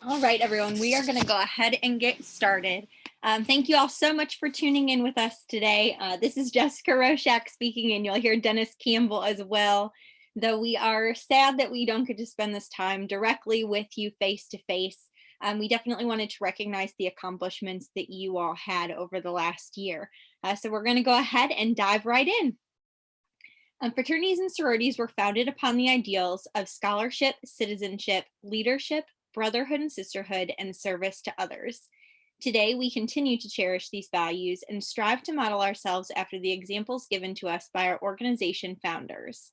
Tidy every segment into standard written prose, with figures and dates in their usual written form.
All right, everyone, we are going to go ahead and get started. Thank you all so much for tuning in with us today. This is Jessica Roshak speaking, and you'll hear Dennis Campbell as well. Though we are sad that we don't get to spend this time directly with you face to face, we definitely wanted to recognize the accomplishments that you all had over the last year. So we're going to go ahead and dive right in. Fraternities and sororities were founded upon the ideals of scholarship, citizenship, leadership, brotherhood and sisterhood, and service to others. Today, we continue to cherish these values and strive to model ourselves after the examples given to us by our organization founders.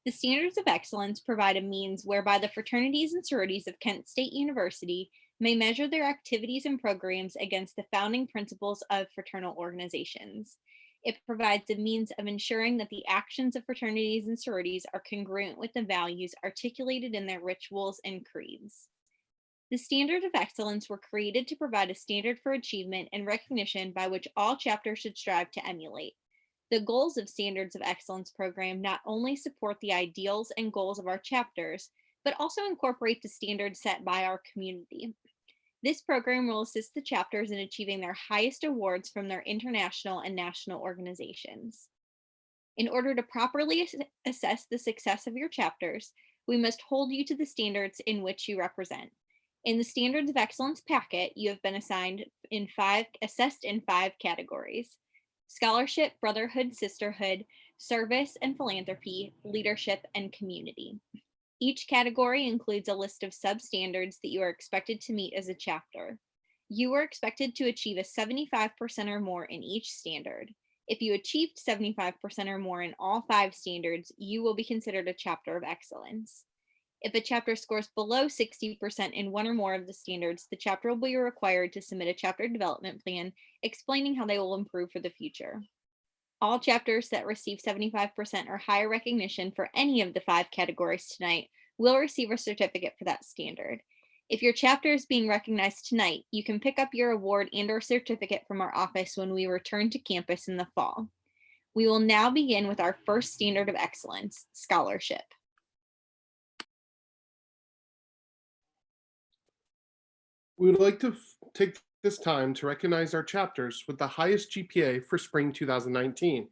The standards of excellence provide a means whereby the fraternities and sororities of Kent State University may measure their activities and programs against the founding principles of fraternal organizations. It provides a means of ensuring that the actions of fraternities and sororities are congruent with the values articulated in their rituals and creeds. The standard of excellence were created to provide a standard for achievement and recognition by which all chapters should strive to emulate. The goals of Standards of Excellence program not only support the ideals and goals of our chapters, but also incorporate the standards set by our community. This program will assist the chapters in achieving their highest awards from their international and national organizations. In order to properly assess the success of your chapters, we must hold you to the standards in which you represent. In the Standards of Excellence packet, you have been assessed in 5 categories: scholarship, brotherhood, sisterhood, service and philanthropy, leadership, and community. Each category includes a list of substandards that you are expected to meet as a chapter. You are expected to achieve a 75% or more in each standard. If you achieved 75% or more in all 5 standards, you will be considered a chapter of excellence. If a chapter scores below 60% in one or more of the standards, the chapter will be required to submit a chapter development plan explaining how they will improve for the future. All chapters that receive 75% or higher recognition for any of the 5 categories tonight will receive a certificate for that standard. If your chapter is being recognized tonight, you can pick up your award and/or certificate from our office when we return to campus in the fall. We will now begin with our first standard of excellence, scholarship. We would like to take this time to recognize our chapters with the highest GPA for spring 2019.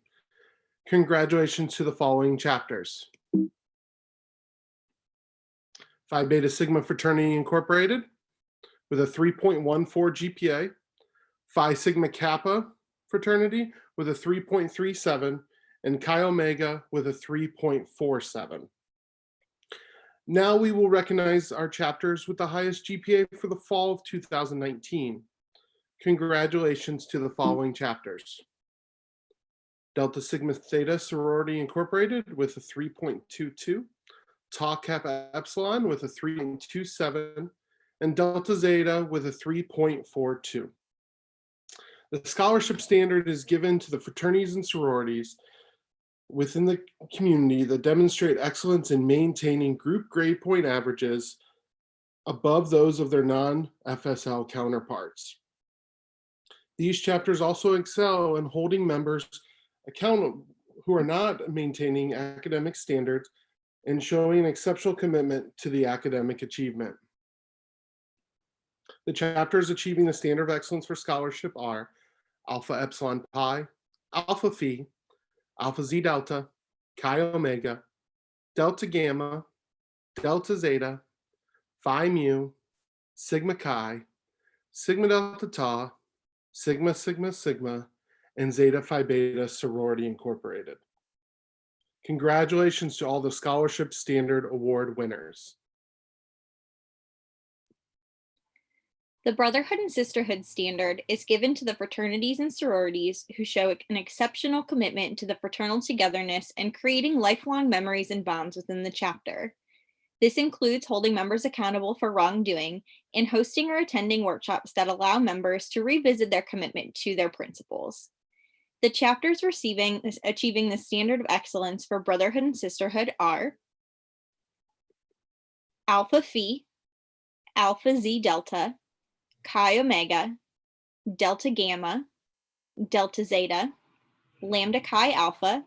Congratulations to the following chapters: Phi Beta Sigma Fraternity Incorporated with a 3.14 GPA, Phi Sigma Kappa Fraternity with a 3.37, and Chi Omega with a 3.47. Now we will recognize our chapters with the highest GPA for the fall of 2019. Congratulations to the following chapters: Delta Sigma Theta Sorority Incorporated with a 3.22, Tau Kappa Epsilon with a 3.27, and Delta Zeta with a 3.42. The scholarship standard is given to the fraternities and sororities within the community that demonstrate excellence in maintaining group grade point averages above those of their non-FSL counterparts. These chapters also excel in holding members accountable who are not maintaining academic standards and showing exceptional commitment to the academic achievement. The chapters achieving the standard of excellence for scholarship are Alpha Epsilon Pi, Alpha Phi, Alpha Z Delta, Chi Omega, Delta Gamma, Delta Zeta, Phi Mu, Sigma Chi, Sigma Delta Tau, Sigma Sigma Sigma, and Zeta Phi Beta Sorority Incorporated. Congratulations to all the Scholarship Standard Award winners. The Brotherhood and Sisterhood standard is given to the fraternities and sororities who show an exceptional commitment to the fraternal togetherness and creating lifelong memories and bonds within the chapter. This includes holding members accountable for wrongdoing and hosting or attending workshops that allow members to revisit their commitment to their principles. The chapters achieving the standard of excellence for Brotherhood and Sisterhood are Alpha Phi, Alpha Z Delta, Chi Omega, Delta Gamma, Delta Zeta, Lambda Chi Alpha,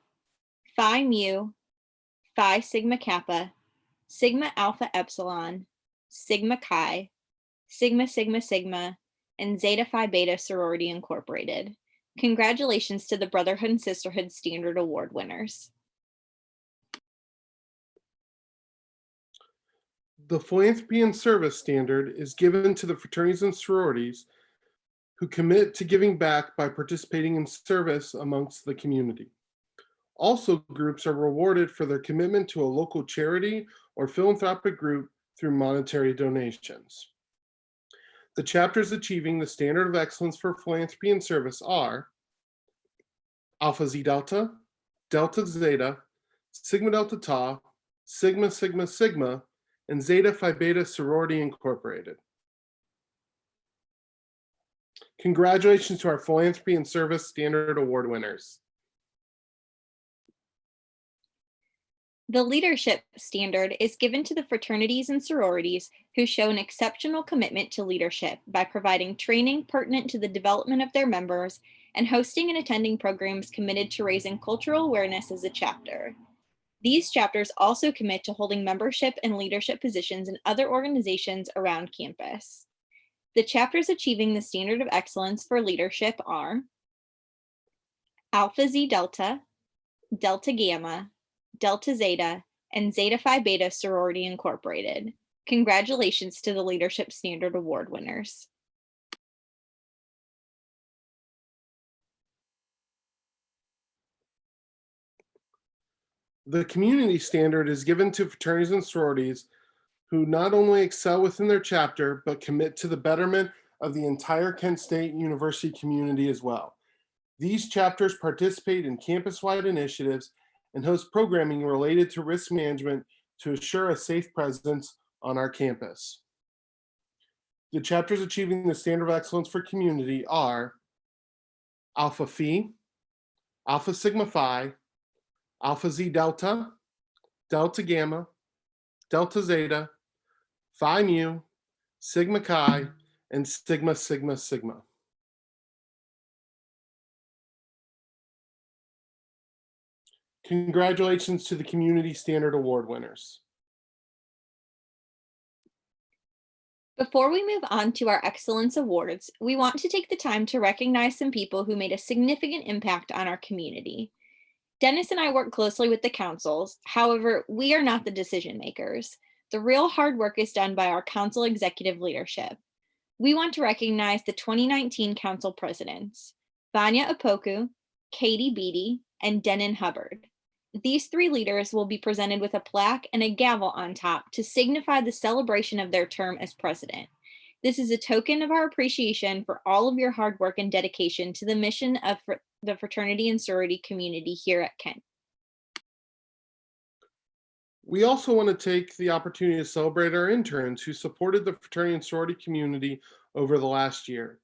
Phi Mu, Phi Sigma Kappa, Sigma Alpha Epsilon, Sigma Chi, Sigma Sigma Sigma, and Zeta Phi Beta Sorority Incorporated. Congratulations to the Brotherhood and Sisterhood Standard Award winners. The Philanthropy and Service Standard is given to the fraternities and sororities who commit to giving back by participating in service amongst the community. Also, groups are rewarded for their commitment to a local charity or philanthropic group through monetary donations. The chapters achieving the Standard of Excellence for Philanthropy and Service are Alpha Xi Delta, Delta Zeta, Sigma Delta Tau, Sigma Sigma Sigma, and Zeta Phi Beta Sorority Incorporated. Congratulations to our Philanthropy and Service Standard Award winners. The Leadership Standard is given to the fraternities and sororities who show an exceptional commitment to leadership by providing training pertinent to the development of their members and hosting and attending programs committed to raising cultural awareness as a chapter. These chapters also commit to holding membership and leadership positions in other organizations around campus. The chapters achieving the Standard of Excellence for Leadership are Alpha Xi Delta, Delta Gamma, Delta Zeta, and Zeta Phi Beta Sorority Incorporated. Congratulations to the Leadership Standard Award winners. The Community Standard is given to fraternities and sororities who not only excel within their chapter, but commit to the betterment of the entire Kent State University community as well. These chapters participate in campus-wide initiatives and host programming related to risk management to assure a safe presence on our campus. The chapters achieving the Standard of Excellence for Community are Alpha Phi, Alpha Sigma Phi, Alpha Xi Delta, Delta Gamma, Delta Zeta, Phi Mu, Sigma Chi, and Sigma Sigma Sigma. Congratulations to the Community Standard Award winners. Before we move on to our Excellence Awards, we want to take the time to recognize some people who made a significant impact on our community. Dennis and I work closely with the councils. However, we are not the decision makers. The real hard work is done by our council executive leadership. We want to recognize the 2019 council presidents, Vanya Opoku, Katie Beatty, and Denon Hubbard. These three leaders will be presented with a plaque and a gavel on top to signify the celebration of their term as president. This is a token of our appreciation for all of your hard work and dedication to the mission of the fraternity and sorority community here at Kent. We also want to take the opportunity to celebrate our interns who supported the fraternity and sorority community over the last year.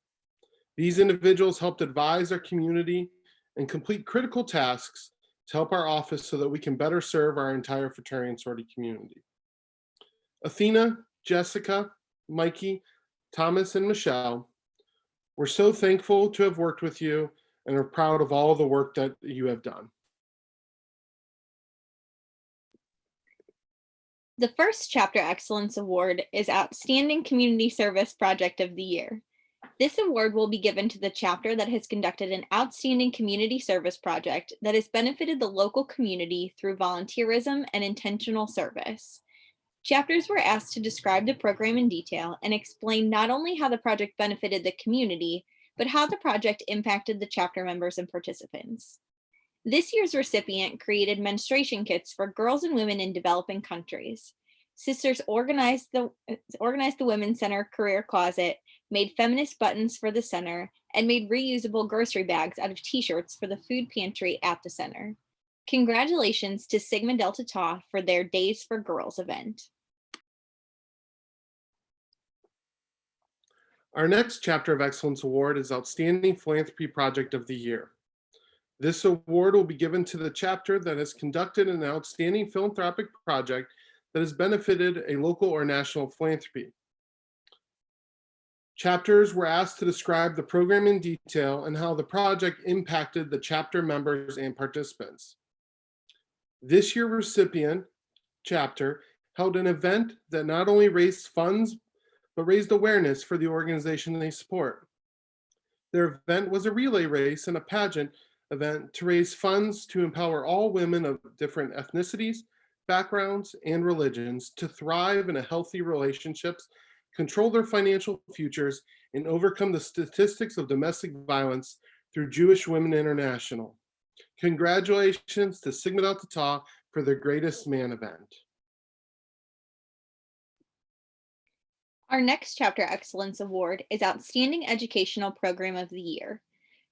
These individuals helped advise our community and complete critical tasks to help our office so that we can better serve our entire fraternity and sorority community. Athena, Jessica, Mikey, Thomas, and Michelle, we're so thankful to have worked with you and are proud of all the work that you have done. The first Chapter Excellence Award is Outstanding Community Service Project of the Year. This award will be given to the chapter that has conducted an outstanding community service project that has benefited the local community through volunteerism and intentional service. Chapters were asked to describe the program in detail and explain not only how the project benefited the community, but how the project impacted the chapter members and participants. This year's recipient created menstruation kits for girls and women in developing countries. Sisters organized the Women's Center Career Closet, made feminist buttons for the center, and made reusable grocery bags out of t-shirts for the food pantry at the center. Congratulations to Sigma Delta Tau for their Days for Girls event. Our next Chapter of Excellence Award is Outstanding Philanthropy Project of the Year. This award will be given to the chapter that has conducted an outstanding philanthropic project that has benefited a local or national philanthropy. Chapters were asked to describe the program in detail and how the project impacted the chapter members and participants. This year's recipient chapter held an event that not only raised funds, but raised awareness for the organization they support. Their event was a relay race and a pageant event to raise funds to empower all women of different ethnicities, backgrounds, and religions to thrive in a healthy relationships, control their financial futures, and overcome the statistics of domestic violence through Jewish Women International. Congratulations to Sigma Delta Tau for their Greatest Man event. Our next Chapter Excellence Award is Outstanding Educational Program of the Year.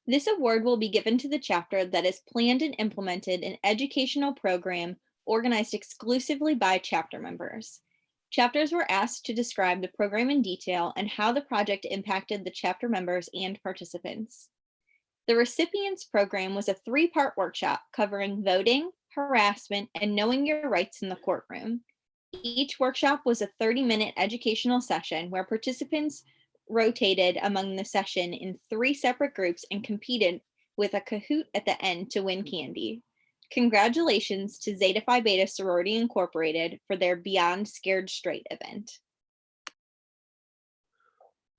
This award will be given to the chapter that has planned and implemented an educational program organized exclusively by chapter members. Chapters were asked to describe the program in detail and how the project impacted the chapter members and participants. The recipients program was a 3-part workshop covering voting, harassment, and knowing your rights in the courtroom. Each workshop was a 30-minute educational session where participants rotated among the session in 3 separate groups and competed with a Kahoot at the end to win candy. Congratulations to Zeta Phi Beta Sorority Incorporated for their Beyond Scared Straight event.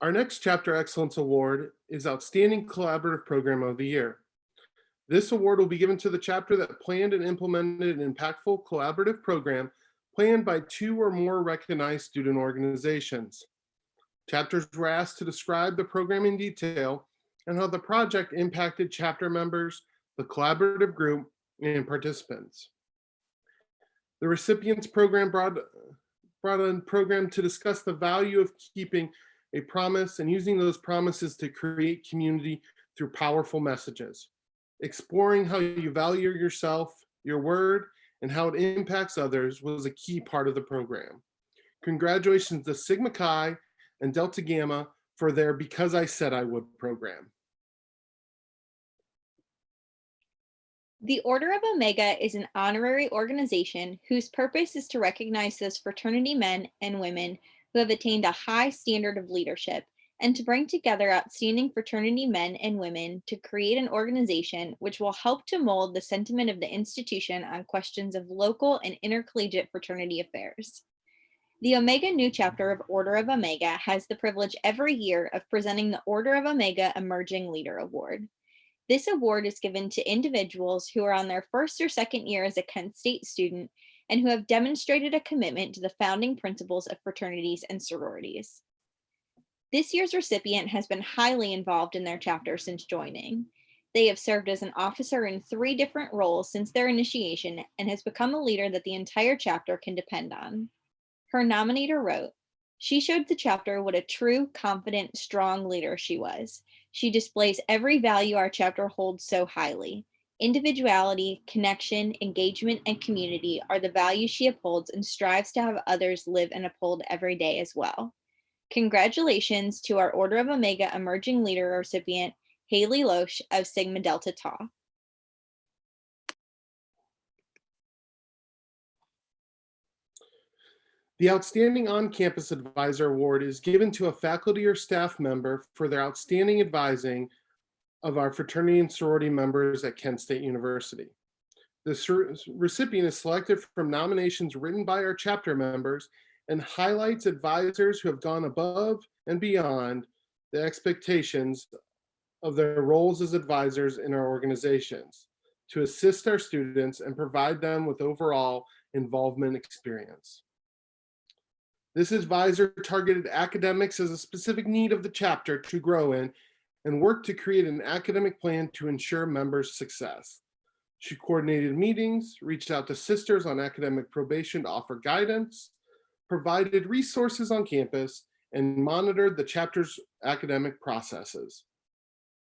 Our next Chapter Excellence Award is Outstanding Collaborative Program of the Year. This award will be given to the chapter that planned and implemented an impactful collaborative program planned by 2 or more recognized student organizations. Chapters were asked to describe the program in detail and how the project impacted chapter members, the collaborative group, and participants. The recipients program brought a program to discuss the value of keeping a promise and using those promises to create community through powerful messages. Exploring how you value yourself, your word, and how it impacts others was a key part of the program. Congratulations to Sigma Chi and Delta Gamma for their Because I Said I Would program. The Order of Omega is an honorary organization whose purpose is to recognize those fraternity men and women who have attained a high standard of leadership and to bring together outstanding fraternity men and women to create an organization which will help to mold the sentiment of the institution on questions of local and intercollegiate fraternity affairs. The Omega Nu chapter of Order of Omega has the privilege every year of presenting the Order of Omega Emerging Leader Award. This award is given to individuals who are on their first or second year as a Kent State student and who have demonstrated a commitment to the founding principles of fraternities and sororities. This year's recipient has been highly involved in their chapter since joining. They have served as an officer in 3 different roles since their initiation and has become a leader that the entire chapter can depend on. Her nominator wrote, "She showed the chapter what a true, confident, strong leader she was. She displays every value our chapter holds so highly. Individuality, connection, engagement, and community are the values she upholds and strives to have others live and uphold every day as well." Congratulations to our Order of Omega Emerging Leader recipient, Haley Loesch of Sigma Delta Tau. The Outstanding On-Campus Advisor Award is given to a faculty or staff member for their outstanding advising of our fraternity and sorority members at Kent State University. The recipient is selected from nominations written by our chapter members and highlights advisors who have gone above and beyond the expectations of their roles as advisors in our organizations to assist our students and provide them with overall involvement experience. This advisor targeted academics as a specific need of the chapter to grow in and worked to create an academic plan to ensure members' success. She coordinated meetings, reached out to sisters on academic probation to offer guidance, provided resources on campus, and monitored the chapter's academic processes.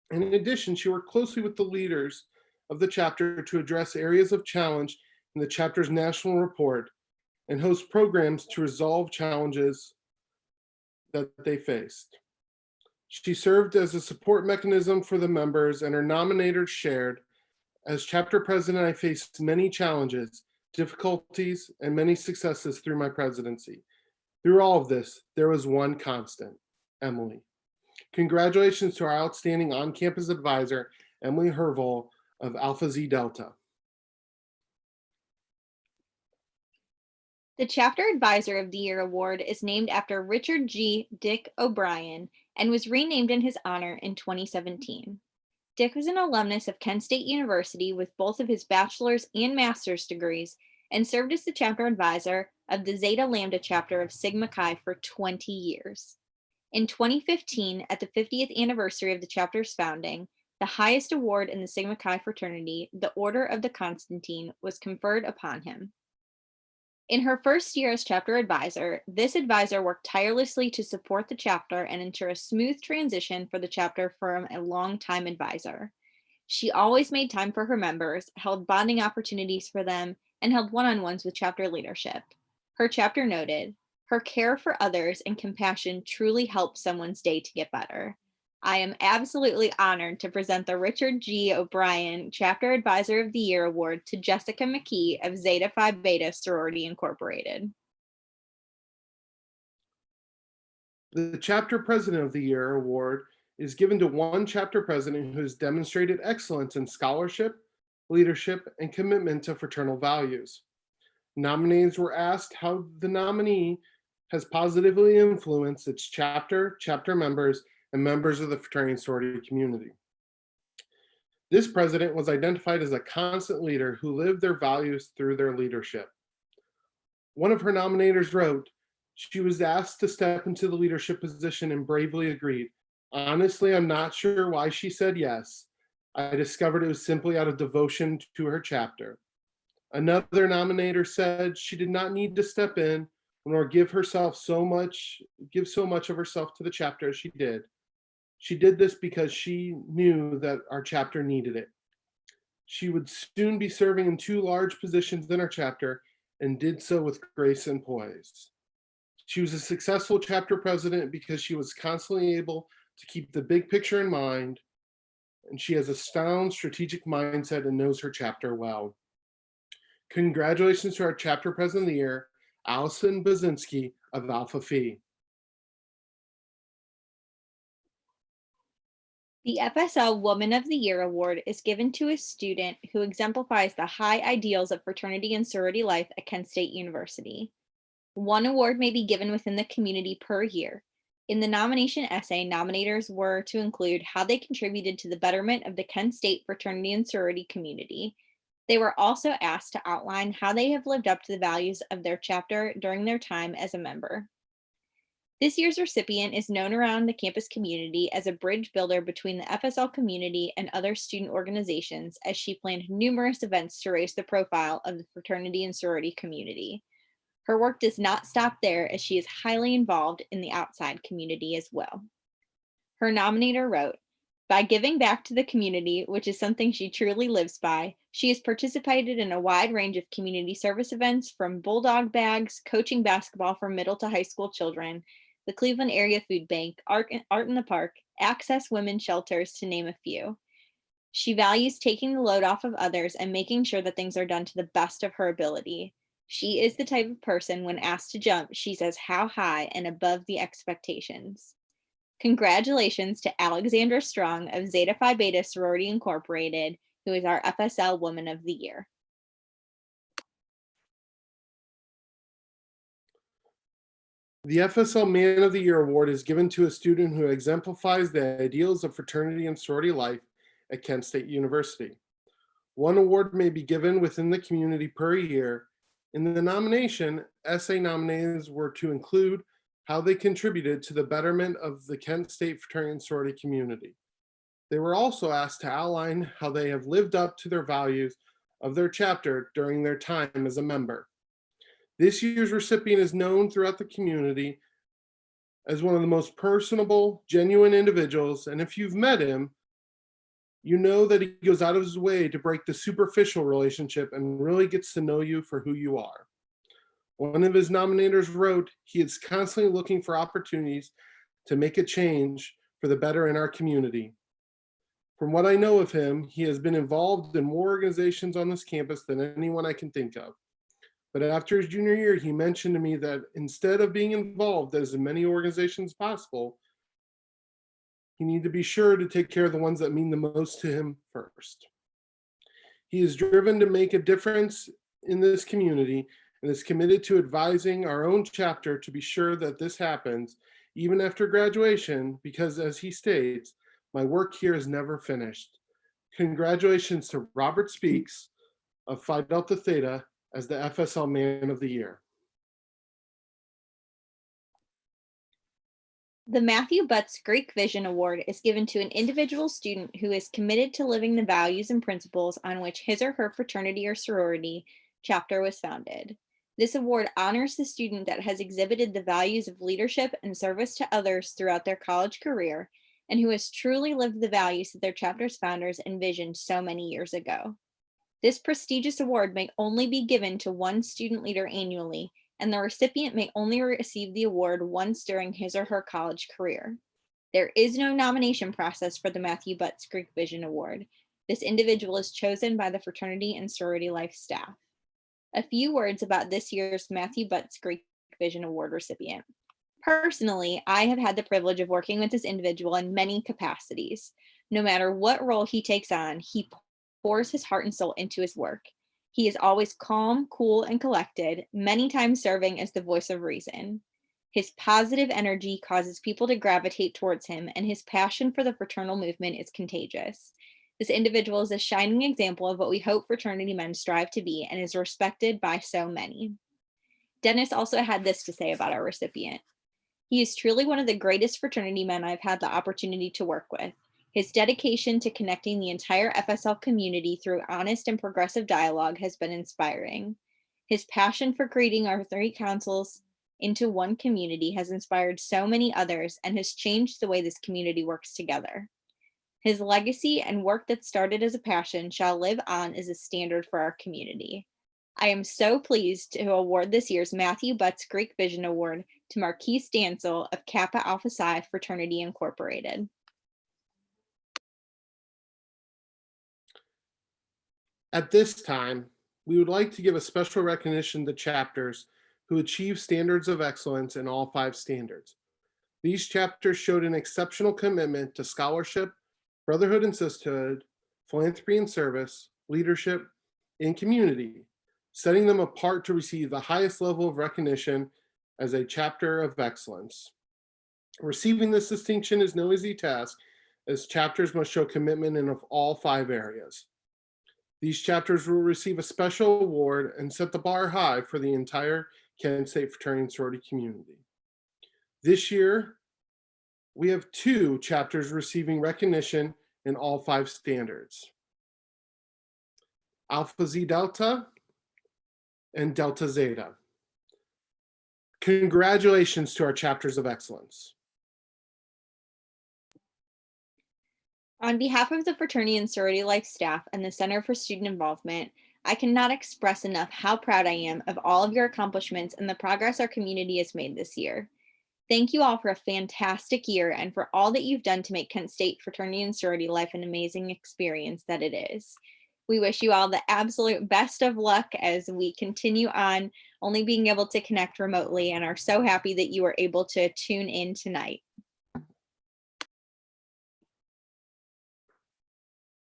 And in addition, she worked closely with the leaders of the chapter to address areas of challenge in the chapter's national report and host programs to resolve challenges that they faced. She served as a support mechanism for the members, and her nominators shared, "As chapter president, I faced many challenges, difficulties, and many successes through my presidency. Through all of this, there was one constant, Emily." Congratulations to our outstanding on-campus advisor, Emily Herval of Alpha Xi Delta. The Chapter Advisor of the Year award is named after Richard G. Dick O'Brien and was renamed in his honor in 2017. Dick was an alumnus of Kent State University with both of his bachelor's and master's degrees and served as the chapter advisor of the Zeta Lambda chapter of Sigma Chi for 20 years. In 2015, at the 50th anniversary of the chapter's founding, the highest award in the Sigma Chi fraternity, the Order of the Constantine, was conferred upon him. In her first year as chapter advisor, this advisor worked tirelessly to support the chapter and ensure a smooth transition for the chapter from a longtime advisor. She always made time for her members, held bonding opportunities for them, and held one-on-ones with chapter leadership. Her chapter noted, "Her care for others and compassion truly helps someone's day to get better." I am absolutely honored to present the Richard G. O'Brien Chapter Advisor of the Year Award to Jessica McKee of Zeta Phi Beta Sorority Incorporated. The Chapter President of the Year award is given to one chapter president who has demonstrated excellence in scholarship, leadership, and commitment to fraternal values. Nominees were asked how the nominee has positively influenced its chapter members, and members of the fraternity and sorority community. This president was identified as a constant leader who lived their values through their leadership. One of her nominators wrote, "She was asked to step into the leadership position and bravely agreed. Honestly, I'm not sure why she said yes. I discovered it was simply out of devotion to her chapter." Another nominator said she did not need to step in nor give so much of herself to the chapter as she did. She did this because she knew that our chapter needed it. She would soon be serving in 2 large positions in our chapter and did so with grace and poise. She was a successful chapter president because she was constantly able to keep the big picture in mind, and she has a sound strategic mindset and knows her chapter well. Congratulations to our chapter president of the year, Allison Bazinski of Alpha Phi. The FSL Woman of the Year award is given to a student who exemplifies the high ideals of fraternity and sorority life at Kent State University. One award may be given within the community per year. In the nomination essay, nominators were to include how they contributed to the betterment of the Kent State fraternity and sorority community. They were also asked to outline how they have lived up to the values of their chapter during their time as a member. This year's recipient is known around the campus community as a bridge builder between the FSL community and other student organizations, as she planned numerous events to raise the profile of the fraternity and sorority community. Her work does not stop there, as she is highly involved in the outside community as well. Her nominator wrote, "By giving back to the community, which is something she truly lives by, she has participated in a wide range of community service events, from Bulldog bags, coaching basketball for middle to high school children, the Cleveland Area Food Bank, Art in the Park, Access Women's Shelters, to name a few. She values taking the load off of others and making sure that things are done to the best of her ability. She is the type of person, when asked to jump, she says how high and above the expectations." Congratulations to Alexandra Strong of Zeta Phi Beta Sorority Incorporated, who is our FSL Woman of the Year. The FSL Man of the Year award is given to a student who exemplifies the ideals of fraternity and sorority life at Kent State University. One award may be given within the community per year. In the nomination, essay nominees were to include how they contributed to the betterment of the Kent State fraternity and sorority community. They were also asked to outline how they have lived up to their values of their chapter during their time as a member. This year's recipient is known throughout the community as one of the most personable, genuine individuals, and if you've met him, you know that he goes out of his way to break the superficial relationship and really gets to know you for who you are. One of his nominators wrote, "He is constantly looking for opportunities to make a change for the better in our community. From what I know of him, he has been involved in more organizations on this campus than anyone I can think of. But after his junior year, he mentioned to me that instead of being involved as many organizations as possible, he needed to be sure to take care of the ones that mean the most to him first. He is driven to make a difference in this community, and is committed to advising our own chapter to be sure that this happens even after graduation, because as he states, my work here is never finished. Congratulations to Robert Speaks of Phi Delta Theta as the FSL Man of the Year. The Matthew Butts Greek Vision Award is given to an individual student who is committed to living the values and principles on which his or her fraternity or sorority chapter was founded. This award honors the student that has exhibited the values of leadership and service to others throughout their college career, and who has truly lived the values that their chapter's founders envisioned so many years ago. This prestigious award may only be given to one student leader annually, and the recipient may only receive the award once during his or her college career. There is no nomination process for the Matthew Butts Greek Vision Award. This individual is chosen by the fraternity and sorority life staff. A few words about this year's Matthew Butts Greek Vision Award recipient. Personally, I have had the privilege of working with this individual in many capacities. No matter what role he takes on, he pours his heart and soul into his work. He is always calm, cool, and collected, many times serving as the voice of reason. His positive energy causes people to gravitate towards him, and his passion for the fraternal movement is contagious. This individual is a shining example of what we hope fraternity men strive to be, and is respected by so many. Dennis also had this to say about our recipient. He is truly one of the greatest fraternity men I've had the opportunity to work with. His dedication to connecting the entire FSL community through honest and progressive dialogue has been inspiring. His passion for creating our 3 councils into one community has inspired so many others and has changed the way this community works together. His legacy and work that started as a passion shall live on as a standard for our community. I am so pleased to award this year's Matthew Butts Greek Vision Award to Marquise Dancel of Kappa Alpha Psi Fraternity Incorporated. At this time, we would like to give a special recognition to chapters who achieve standards of excellence in all 5 standards. These chapters showed an exceptional commitment to scholarship, brotherhood and sisterhood, philanthropy and service, leadership, and community, setting them apart to receive the highest level of recognition as a chapter of excellence. Receiving this distinction is no easy task, as chapters must show commitment in all 5 areas. These chapters will receive a special award and set the bar high for the entire Kent State fraternity and sorority community. This year, we have 2 chapters receiving recognition in all 5 standards: Alpha Xi Delta and Delta Zeta. Congratulations to our chapters of excellence. On behalf of the Fraternity and Sorority Life staff and the Center for Student Involvement, I cannot express enough how proud I am of all of your accomplishments and the progress our community has made this year. Thank you all for a fantastic year and for all that you've done to make Kent State Fraternity and Sorority Life an amazing experience that it is. We wish you all the absolute best of luck as we continue on only being able to connect remotely, and are so happy that you were able to tune in tonight.